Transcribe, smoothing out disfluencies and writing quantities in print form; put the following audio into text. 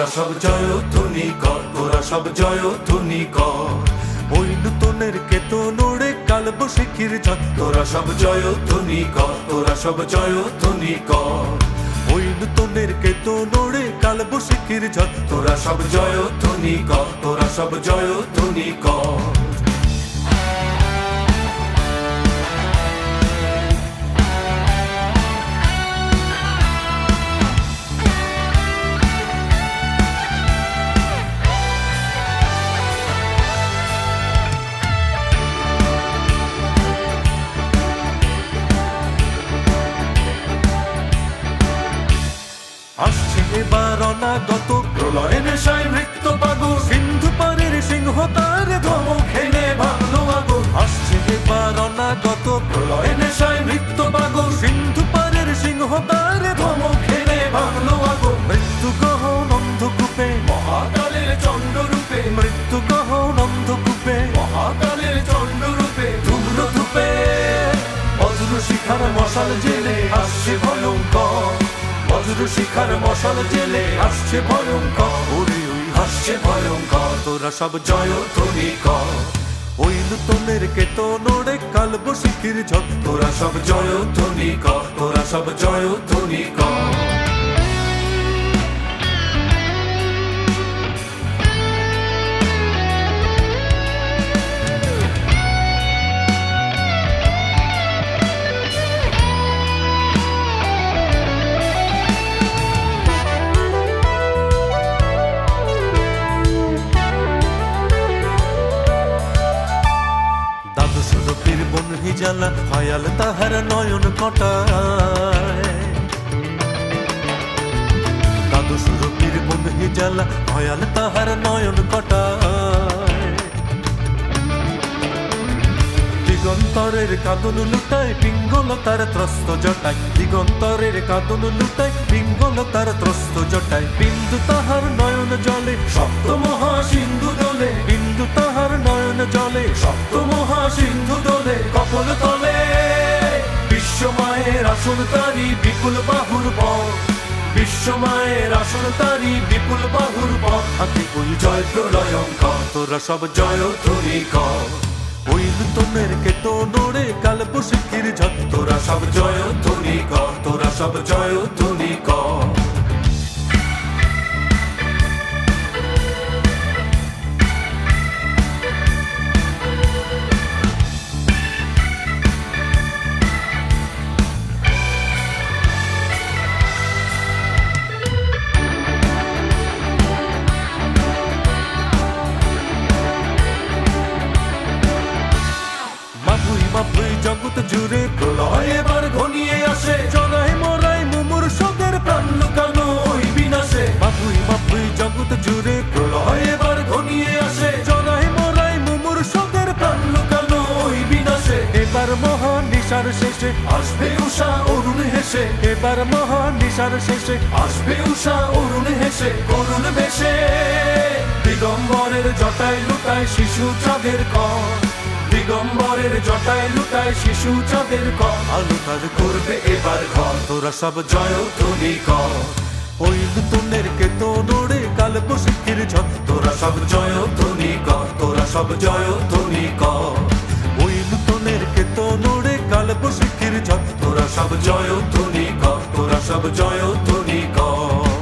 তোরা সব জয়ধ্বনি কর, তোরা সব জয়ধ্বনি কর। ওই নূতনের কেতন ওড়ে কালবৈশাখীর ঝড়, তোরা সব জয়ধ্বনি কর, তোরা সব জয়ধ্বনি কর। ওই নূতনের কেতন ওড়ে কালবৈশাখীর ঝড়, তোরা সব জয়ধ্বনি কর, তোরা সব জয়ধ্বনি কর। আসছে এবার অনাগত প্রলয় নেশায় মৃত্যু পাগল, সিন্ধু পারের সিংহ তার ধমক হেনে ভাঙলো আগুন। আসছে এবার অনাগত প্রলয় নেশায় মৃত্যু পাগল, সিন্ধু পারের সিংহ তার ধমক হেনে ভাঙলো আগুন। মৃত্যু গহন অন্ধকূপে মহাকালের চন্দ্ররূপে, মৃত্যু গহন অন্ধকূপে মহাকালের চন্দ্ররূপে, ধূম্র ধূপে বজ্র শিখার মশাল জেলে আসছে ভয়ঙ্কর, বজ্র শিখার মশাল জেলে আসছে ভয়ঙ্কর। ওরে ওই আসছে ভয়ঙ্কর, তোরা সব জয়ধ্বনি কর। ওই নূতনের কেতন ওড়ে কালবৈশাখীর ঝড়, তোরা সব জয়ধ্বনি কর, তোরা সব জয়ধ্বনি কর। সুরপির বনহি জ্বালা খয়াল তাহার নয়ন কটায়, দাদু সুরপির বনহি জ্বালা খয়াল তাহার নয়ন কটায়। দিগন্তরের কাঁদন লুটায় পিঙ্গল তার ত্রস্ত জটায়, দিগন্তরের কাঁদন লুটায় পিঙ্গল তার ত্রস্ত জটায়। বিন্দু তাহার নয়ন জলে সপ্ত মহা সিন্ধু দোলে, বিন্দু তাহার নয়ন জলে সপ্ত মহা সিন্ধু দোলে। কপল তলে বিশ্বমায়ের আসন তারি বিপুল বাহুর পর, বিশ্বমায়ের আসন তারি বিপুল বাহুর পর। আগে ওই জয় প্রলয়ঙ্কর, তোরা সব জয়ধ্বনি কর। ওই নূতনের কেতন ওড়ে কালবৈশাখীর ঝড়, তোরা সব জয়ধ্বনি কর, তোরা সব জয়ধ্বনি কর। জগৎ জুড়ে প্রলয় এবার ঘনিয়ে আসে, জরাই মরাই মুমূর্ষদের প্রাণ লুকানো ওই বিনাশে। মাপুই মাপুই জগৎ জুড়ে প্রলয় এবার ঘনিয়ে আসে, জরাই মরাই মুমূর্ষদের প্রাণ লুকানো ওই বিনাশে। এবার মহান নিশার শেষে আসবে উষা অরুণ হেসে, এবার মহান নিশার শেষে আসবে উষা অরুণ হেসে। করুণ বেশে দিগম্বরের জটায় লুটায় শিশু চাঁদের কর, দিগম্বরের জটায় লুটায় শিশু চাঁদের কর। আলো তার করবে এবার ঘর, তোরা সব জয়ধ্বনি কর। ওই নূতনের কেতন ওড়ে কালবৈশাখীর ঝড়, তোরা সব জয়ধ্বনি কর, তোরা সব জয়ধ্বনি কর। ওই নূতনের কেতন ওড়ে কালবৈশাখীর ঝড়, তোরা সব জয়ধ্বনি কর, তোরা সব জয়ধ্বনি কর।